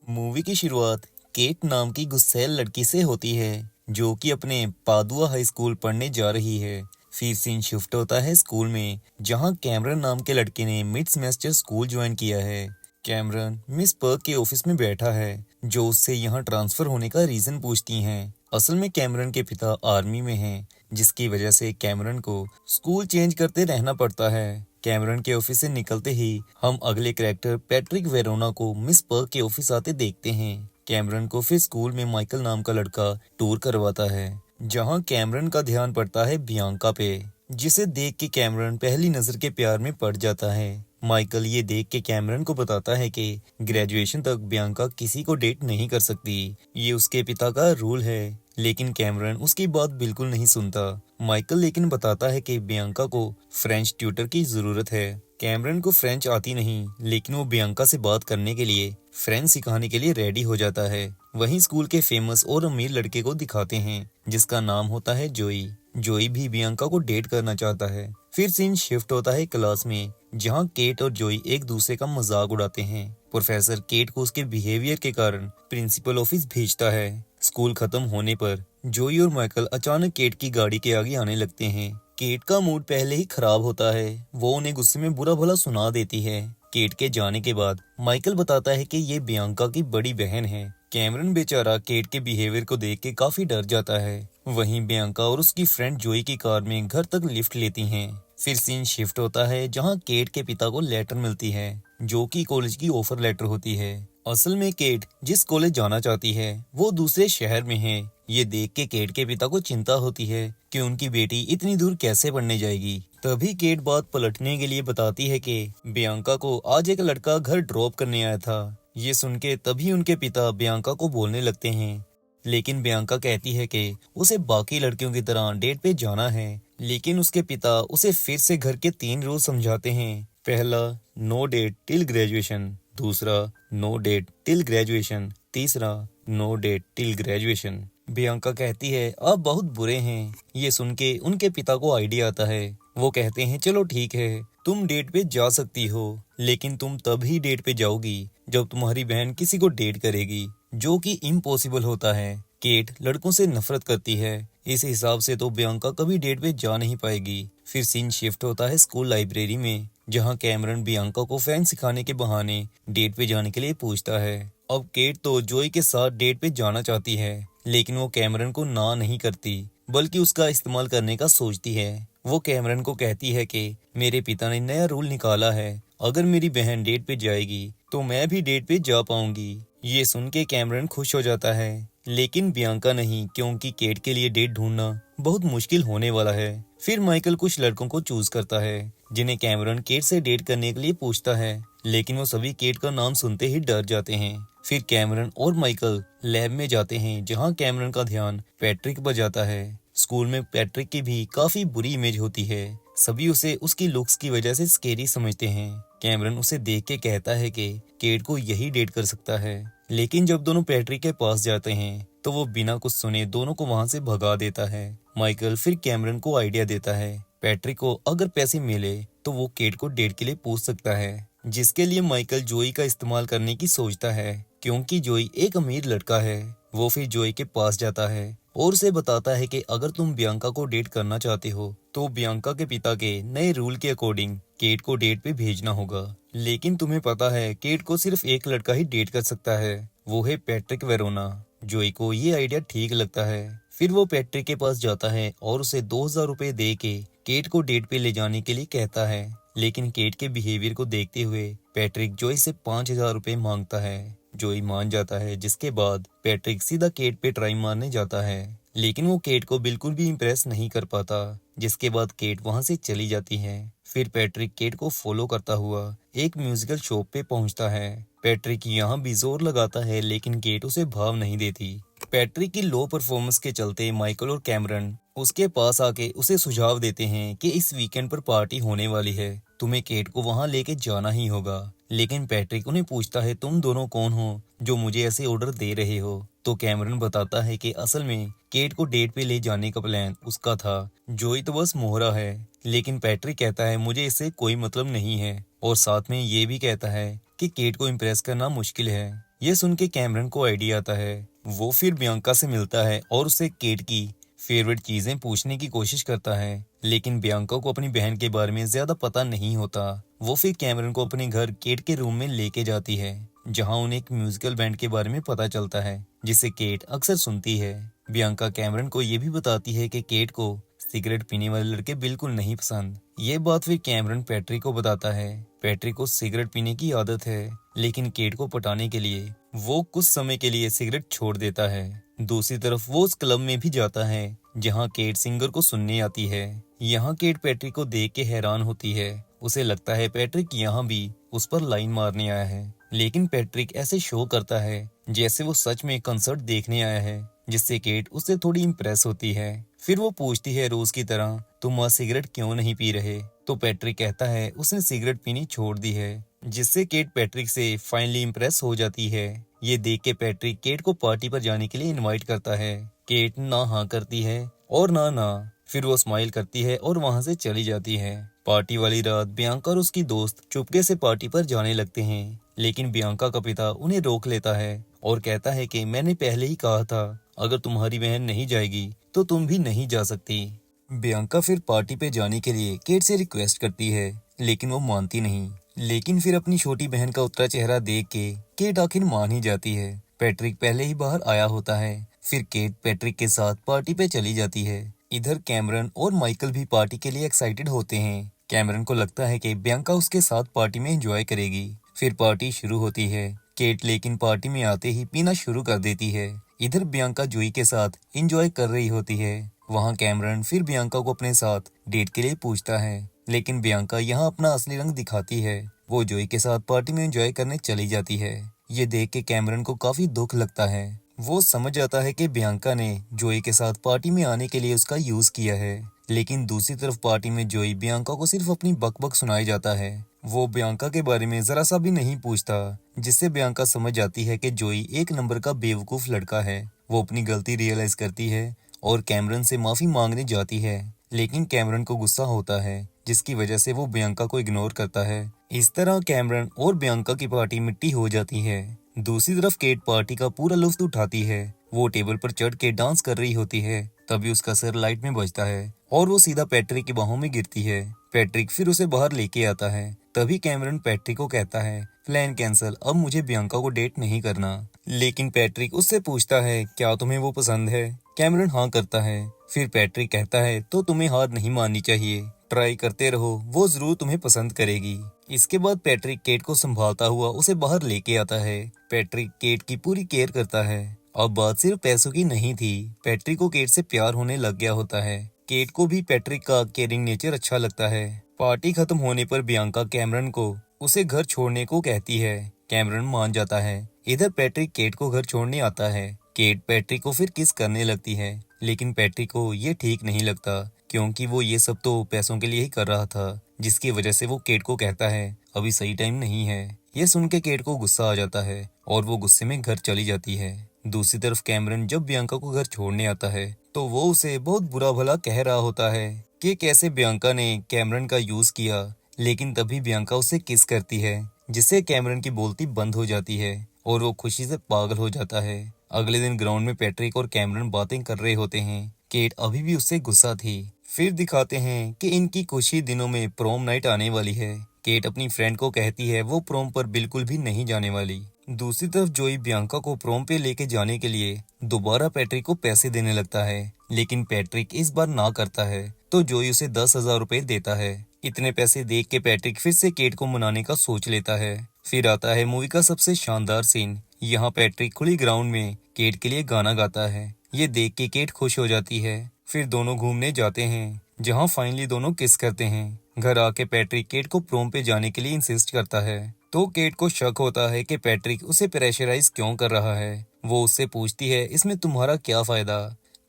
Movie की शुरुआत cat नाम की गुस्सैल लड़की से होती है जो कि अपने पादुआ हाई स्कूल पढ़ने जा रही है। फिर सीन शिफ्ट होता है स्कूल में जहां कैमरन नाम के लड़के ने मिड सेमेस्टर स्कूल ज्वाइन किया है। कैमरन मिस पर्क के ऑफिस में बैठा है जो उससे यहाँ ट्रांसफर होने का रीजन पूछती हैं। असल में कैमरन के पिता आर्मी में हैं जिसकी वजह से कैमरन को स्कूल चेंज करते रहना पड़ता है। कैमरन के ऑफिस से निकलते ही हम अगले कैरेक्टर पैट्रिक वेरोना को मिस पर्क के ऑफिस आते देखते हैं। कैमरन को फिर स्कूल में माइकल नाम का लड़का टूर करवाता है जहां कैमरन का ध्यान पड़ता है बियांका पे, जिसे देख के कैमरन पहली नजर के प्यार में पड़ जाता है। माइकल ये देख के कैमरन को बताता है कि ग्रेजुएशन तक बियांका किसी को डेट नहीं कर सकती, ये उसके पिता का रूल है। लेकिन कैमरन उसकी बात बिल्कुल नहीं सुनता। माइकल लेकिन बताता है कि बियांका को फ्रेंच ट्यूटर की जरूरत है। कैमरन को फ्रेंच आती नहीं लेकिन वो बियांका से बात करने के लिए फ्रेंच सिखाने के लिए रेडी हो जाता है। वहीं स्कूल के फेमस और अमीर लड़के को दिखाते हैं जिसका नाम होता है जोई। जोई भी बियांका को डेट करना चाहता है। फिर सीन शिफ्ट होता है क्लास में जहां केट और जोई एक दूसरे का मजाक उड़ाते हैं। प्रोफेसर केट को उसके बिहेवियर के कारण प्रिंसिपल ऑफिस भेजता है। स्कूल खत्म होने पर जोई और माइकल अचानक केट की गाड़ी के आगे आने लगते हैं। केट का मूड पहले ही खराब होता है, वो उन्हें गुस्से में बुरा भला सुना देती है। केट के जाने के बाद माइकल बताता है कि ये बियांका की बड़ी बहन है। कैमरन बेचारा केट के बिहेवियर को देख के काफी डर जाता है। वहीं बियांका और उसकी फ्रेंड जोई की कार में घर तक लिफ्ट लेती हैं। फिर सीन शिफ्ट होता है जहां केट के पिता को लेटर मिलती है जो कि कॉलेज की ऑफर लेटर होती है। असल में केट जिस कॉलेज जाना चाहती है वो दूसरे शहर में है। ये देख के केट के पिता को चिंता होती है कि उनकी बेटी इतनी दूर कैसे पढ़ने जाएगी। तभी केट बात पलटने के लिए बताती है कि बियांका को आज एक लड़का घर ड्रॉप करने आया था। ये सुन के तभी उनके पिता बियांका को बोलने लगते हैं, लेकिन बियांका कहती है कि उसे बाकी लड़कियों की तरह डेट पे जाना है। लेकिन उसके पिता उसे फिर से घर के 3 रूल समझाते हैं। पहला, नो डेट टिल ग्रेजुएशन। दूसरा, नो डेट टिल ग्रेजुएशन। तीसरा, no date till graduation. Bianca कहती है आप बहुत बुरे हैं। ये सुन के उनके पिता को आइडिया आता है। वो कहते हैं चलो ठीक है, तुम डेट पे जा सकती हो, लेकिन तुम तभी डेट पे जाओगी जब तुम्हारी बहन किसी को डेट करेगी, जो कि इम्पॉसिबल होता है। केट लड़कों से नफरत करती है, इस हिसाब से तो बियांका कभी डेट पे जा नहीं पाएगी। फिर सीन शिफ्ट होता है स्कूल लाइब्रेरी में जहां कैमरन बियांका को फ्रेंच सिखाने के बहाने डेट पे जाने के लिए पूछता है। अब केट तो जोई के साथ डेट पे जाना चाहती है लेकिन वो कैमरन को ना नहीं करती बल्कि उसका इस्तेमाल करने का सोचती है। वो कैमरन को कहती है कि मेरे पिता ने नया रूल निकाला है, अगर मेरी बहन डेट पे जाएगी तो मैं भी डेट पे जा पाऊंगी। ये सुन के कैमरन खुश हो जाता है लेकिन बियांका नहीं, क्योंकि केट के लिए डेट ढूंढना बहुत मुश्किल होने वाला है। फिर माइकल कुछ लड़कों को चूज करता है जिन्हें कैमरन केट से डेट करने के लिए पूछता है, लेकिन वो सभी केट का नाम सुनते ही डर जाते हैं। फिर कैमरन और माइकल लैब में जाते हैं जहां कैमरन का ध्यान पैट्रिक पर जाता है। स्कूल में पैट्रिक की भी काफी बुरी इमेज होती है, सभी उसे उसकी लुक्स की वजह से स्केरी समझते हैं। कैमरन उसे देख के कहता है कि केट को यही डेट कर सकता है, लेकिन जब दोनों पैट्रिक के पास जाते हैं तो वो बिना कुछ सुने दोनों को वहां से भगा देता है। माइकल फिर कैमरन को आइडिया देता है पैट्रिक को अगर पैसे मिले तो वो केट को डेट के लिए पूछ सकता है, जिसके लिए माइकल जोई का इस्तेमाल करने की सोचता है क्योंकि जोई एक अमीर लड़का है। वो फिर जोई के पास जाता है और उसे बताता है कि अगर तुम बियांका को डेट करना चाहते हो तो बियांका के पिता के नए रूल के अकॉर्डिंग केट को डेट पे भेजना होगा। लेकिन तुम्हें पता है केट को सिर्फ एक लड़का ही डेट कर सकता है, वो है पैट्रिक वेरोना। जोई को ये आइडिया ठीक लगता है। फिर वो पैट्रिक के पास जाता है और उसे 2000 रुपए दे के केट को डेट पे ले जाने के लिए कहता है, लेकिन केट के बिहेवियर को देखते हुए पैट्रिक जोई से 5000 रुपए मांगता है। जोई मान जाता है, जिसके बाद पैट्रिक सीधा केट पे ट्राई मारने जाता है, लेकिन वो केट को बिल्कुल भी इम्प्रेस नहीं कर पाता, जिसके बाद केट वहां से चली जाती है। फिर पैट्रिक केट को फॉलो करता हुआ एक म्यूजिकल शॉप पे पहुंचता है। पैट्रिक यहाँ भी जोर लगाता है लेकिन केट उसे भाव नहीं देती। पैट्रिक की लो परफॉर्मेंस के चलते माइकल और कैमरन उसके पास आके उसे सुझाव देते हैं कि इस वीकेंड पर पार्टी होने वाली है, तुम्हें केट को वहां लेके जाना ही होगा। लेकिन पैट्रिक उन्हें पूछता है तुम दोनों कौन हो जो मुझे ऐसे ऑर्डर दे रहे हो। तो कैमरन बताता है कि असल में केट को डेट पे ले जाने का प्लान उसका था, जोई तो बस मोहरा है। लेकिन पैट्रिक कहता है मुझे इससे कोई मतलब नहीं है, और साथ में ये भी कहता है कि केट को इम्प्रेस करना मुश्किल है। ये सुन के कैमरन को आइडिया आता है। वो फिर बियांका से मिलता है और उसे केट की फेवरेट चीजें पूछने की कोशिश करता है, लेकिन बियांका को अपनी बहन के बारे में ज्यादा पता नहीं होता। वो फिर कैमरन को अपने घर केट के रूम में लेके जाती है, जहां उन्हें एक म्यूजिकल बैंड के बारे में पता चलता है जिसे केट अक्सर सुनती है। बियांका कैमरन को ये भी बताती है कि केट को सिगरेट पीने वाले लड़के बिल्कुल नहीं पसंद। ये बात फिर कैमरन पैट्रिक को बताता है। पैट्रिक को सिगरेट पीने की आदत है, लेकिन केट को पटाने के लिए वो कुछ समय के लिए सिगरेट छोड़ देता है। दूसरी तरफ वो उस क्लब में भी जाता है जहां केट सिंगर को सुनने आती है। यहाँ केट पैट्रिक को देख के हैरान होती है। उसे लगता है पैट्रिक यहाँ भी उस पर लाइन मारने आया है, लेकिन पैट्रिक ऐसे शो करता है जैसे वो सच में कंसर्ट देखने आया है, जिससे केट उससे थोड़ी इम्प्रेस होती है। फिर वो पूछती है रोज की तरह, तुम आज सिगरेट क्यों नहीं पी रहे? तो पैट्रिक कहता है उसने सिगरेट पीनी छोड़ दी है, जिससे केट पैट्रिक से फाइनली इम्प्रेस हो जाती है। ये देख के पैट्रिक केट को पार्टी पर जाने के लिए इनवाइट करता है। केट ना हाँ करती है और ना। फिर वो स्माइल करती है और वहां से चली जाती है। पार्टी वाली रात बियांका और उसकी दोस्त चुपके से पार्टी पर जाने लगते हैं, लेकिन बियांका का पिता उन्हें रोक लेता है और कहता है कि मैंने पहले ही कहा था, अगर तुम्हारी बहन नहीं जाएगी तो तुम भी नहीं जा सकती। बियांका फिर पार्टी पे जाने के लिए केट से रिक्वेस्ट करती है, लेकिन वो मानती नहीं। लेकिन फिर अपनी छोटी बहन का उतरा चेहरा देख के केट आखिर मान ही जाती है। पैट्रिक पहले ही बाहर आया होता है। फिर केट पैट्रिक के साथ पार्टी पे चली जाती है। इधर कैमरन और माइकल भी पार्टी के लिए एक्साइटेड होते हैं। कैमरन को लगता है कि बियांका उसके साथ पार्टी में एंजॉय करेगी। फिर पार्टी शुरू होती है। केट लेकिन पार्टी में आते ही पीना शुरू कर देती है। इधर बियांका जोई के साथ एंजॉय कर रही होती है। वहाँ कैमरन फिर बियांका को अपने साथ डेट के लिए पूछता है, लेकिन बियांका यहाँ अपना असली रंग दिखाती है। वो जोई के साथ पार्टी में एंजॉय करने चली जाती है। ये देख के कैमरन को काफी दुख लगता है। वो समझ जाता है कि बियांका ने जोई के साथ पार्टी में आने के लिए उसका यूज किया है, लेकिन दूसरी तरफ पार्टी में जोई बियांका को सिर्फ अपनी बकबक सुनाई जाता है। वो बियांका के बारे में जरा सा भी नहीं पूछता, जिससे बियांका समझ जाती है कि जोई एक नंबर का बेवकूफ लड़का है। वो अपनी गलती रियलाइज करती है और कैमरन से माफी मांगने जाती है, लेकिन कैमरन को गुस्सा होता है, जिसकी वजह से वो बियांका को इग्नोर करता है। इस तरह कैमरन और बियांका की पार्टी मिट्टी हो जाती है। दूसरी तरफ केट पार्टी का पूरा लुत्फ उठाती है। वो टेबल पर चढ़ के डांस कर रही होती है। तभी उसका सर लाइट में बजता है और वो सीधा पैट्रिक की बाहों में गिरती है। पैट्रिक फिर उसे बाहर लेके आता है। तभी कैमरन पैट्रिक को कहता है, प्लान कैंसल, अब मुझे बियांका को डेट नहीं करना। लेकिन पैट्रिक उससे पूछता है, क्या तुम्हें वो पसंद है? कैमरन हाँ करता है। फिर पैट्रिक कहता है, तो तुम्हें हार नहीं माननी चाहिए, ट्राई करते रहो, वो जरूर तुम्हें पसंद करेगी। इसके बाद पैट्रिक केट को संभालता हुआ उसे बाहर लेके आता है। पैट्रिक केट की पूरी केयर करता है। अब बात सिर्फ पैसों की नहीं थी। पैट्रिक को केट से प्यार होने लग गया होता है। केट को भी पैट्रिक का केयरिंग नेचर अच्छा लगता है। पार्टी खत्म होने पर बियांका कैमरन को उसे घर छोड़ने को कहती है। कैमरन मान जाता है। इधर पैट्रिक केट को घर छोड़ने आता है। केट पैट्रिक को फिर किस करने लगती है, लेकिन पैट्रिक को ये ठीक नहीं लगता, क्योंकि वो ये सब तो पैसों के लिए ही कर रहा था, जिसकी वजह से वो केट को कहता है, अभी सही टाइम नहीं है। ये सुन के केट को गुस्सा आ जाता है और वो गुस्से में घर चली जाती है। दूसरी तरफ कैमरन जब बियांका को घर छोड़ने आता है तो वो उसे बहुत बुरा भला कह रहा होता है कि कैसे बियांका ने कैमरन का यूज किया, लेकिन तभी बियांका उसे किस करती है, जिससे कैमरन की बोलती बंद हो जाती है और वो खुशी से पागल हो जाता है। अगले दिन ग्राउंड में पैट्रिक और कैमरन बातें कर रहे होते हैं। केट अभी भी उससे गुस्सा थी। फिर दिखाते हैं कि इनकी कुछ ही दिनों में प्रोम नाइट आने वाली है। केट अपनी फ्रेंड को कहती है वो प्रोम पर बिल्कुल भी नहीं जाने वाली। दूसरी तरफ जोई बियांका को प्रोम पे लेके जाने के लिए दोबारा पैट्रिक को पैसे देने लगता है, लेकिन पैट्रिक इस बार ना करता है तो जोई उसे 10,000 रुपए देता है। इतने पैसे देख के पैट्रिक फिर से केट को मनाने का सोच लेता है। फिर आता है मूवी का सबसे शानदार सीन। यहाँ पैट्रिक खुली ग्राउंड में केट के लिए गाना गाता है। ये देख के केट खुश हो जाती है। फिर दोनों घूमने जाते हैं, जहाँ फाइनली दोनों किस करते हैं। घर आके पैट्रिक केट को प्रोम पे जाने के लिए इंसिस्ट करता है, तो केट को शक होता है कि पैट्रिक उसे प्रेशराइज क्यों कर रहा है। वो उससे पूछती है, इसमें तुम्हारा क्या फायदा?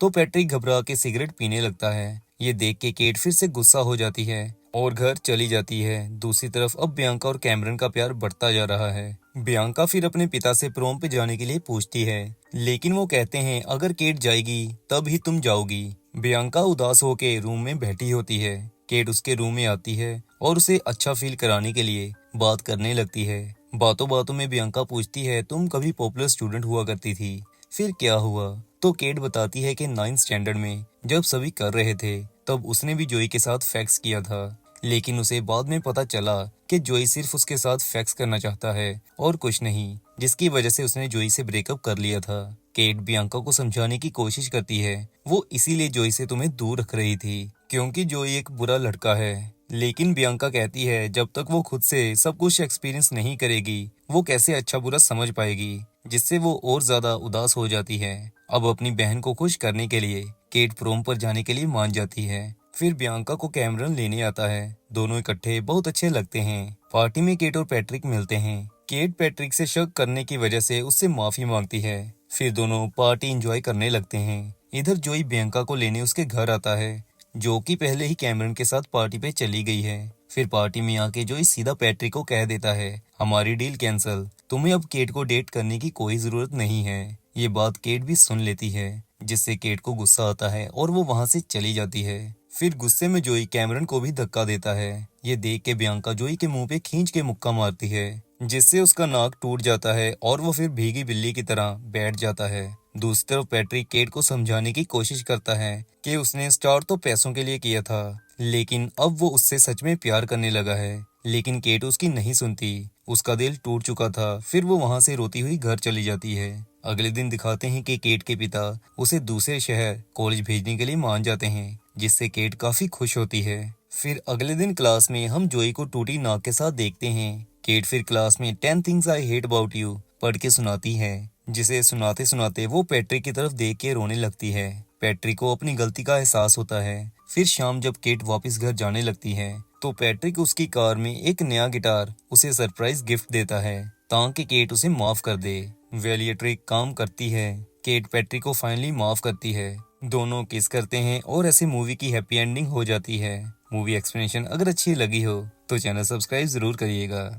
तो पैट्रिक घबरा के सिगरेट पीने लगता है। ये देख के केट फिर से गुस्सा हो जाती है और घर चली जाती है। दूसरी तरफ अब बियांका और कैमरन का प्यार बढ़ता जा रहा है। बियांका फिर अपने पिता से प्रोम पे जाने के लिए पूछती है, लेकिन वो कहते हैं अगर केट जाएगी तब ही तुम जाओगी। बियांका उदास होके रूम में बैठी होती है। केट उसके रूम में आती है और उसे अच्छा फील कराने के लिए बात करने लगती है। बातों बातों में बियांका पूछती है, तुम कभी पॉपुलर स्टूडेंट हुआ करती थी, फिर क्या हुआ? तो केट बताती है कि 9th स्टैंडर्ड में जब सभी कर रहे थे तब उसने भी जोई के साथ फैक्स किया था, लेकिन उसे बाद में पता चला कि जोई सिर्फ उसके साथ फैक्स करना चाहता है और कुछ नहीं, जिसकी वजह से उसने जोई से ब्रेकअप कर लिया था। केट बियांका को समझाने की कोशिश करती है, वो इसीलिए जोई से तुम्हें दूर रख रही थी क्योंकि जोई एक बुरा लड़का है। लेकिन बियांका कहती है जब तक वो खुद से सब कुछ एक्सपीरियंस नहीं करेगी वो कैसे अच्छा बुरा समझ पाएगी, जिससे वो और ज्यादा उदास हो जाती है। अब अपनी बहन को खुश करने के लिए केट प्रोम पर जाने के लिए मान जाती है। फिर बियांका को कैमरन लेने आता है, दोनों इकट्ठे बहुत अच्छे लगते हैं। पार्टी में केट और पैट्रिक मिलते हैं। केट पैट्रिक से शक करने की वजह से उससे माफी मांगती है। फिर दोनों पार्टी एंजॉय करने लगते हैं। इधर जोई बियांका को लेने उसके घर आता है, जो कि पहले ही कैमरन के साथ पार्टी पे चली गई है। फिर पार्टी में आके जोई सीधा पैट्रिक को कह देता है, हमारी डील कैंसिल, तुम्हें अब केट को डेट करने की कोई जरूरत नहीं है। ये बात केट भी सुन लेती है, जिससे केट को गुस्सा आता है और वो वहां से चली जाती है। फिर गुस्से में जोई कैमरन को भी धक्का देता है। ये देख के बियांका जोई के मुंह पे खींच के मुक्का मारती है, जिससे उसका नाक टूट जाता है और वो फिर भीगी बिल्ली की तरह बैठ जाता है। दूसरी तरफ पैट्रिक केट को समझाने की कोशिश करता है कि उसने स्टार्ट तो पैसों के लिए किया था, लेकिन अब वो उससे सच में प्यार करने लगा है। लेकिन केट उसकी नहीं सुनती, उसका दिल टूट चुका था। फिर वो वहां से रोती हुई घर चली जाती है। अगले दिन दिखाते हैं कि केट के पिता उसे दूसरे शहर कॉलेज भेजने के लिए मान जाते हैं, जिससे केट काफी खुश होती है। फिर अगले दिन क्लास में हम जोई को टूटी नाक के साथ देखते हैं। केट फिर क्लास में 10 things I hate about you पढ़ के सुनाती है, जिसे सुनाते सुनाते वो पैट्रिक की तरफ देख के रोने लगती है। पैट्रिक को अपनी गलती का एहसास होता है। फिर शाम जब केट वापस घर जाने लगती है तो पैट्रिक उसकी कार में एक नया गिटार उसे सरप्राइज गिफ्ट देता है ताकि केट उसे माफ कर दे। वेल ये ट्रिक काम करती है। केट पैट्रिक को फाइनली माफ करती है, दोनों किस करते हैं और ऐसे मूवी की हैप्पी एंडिंग हो जाती है। मूवी एक्सप्लेनेशन अगर अच्छी लगी हो तो चैनल सब्सक्राइब जरूर करिएगा।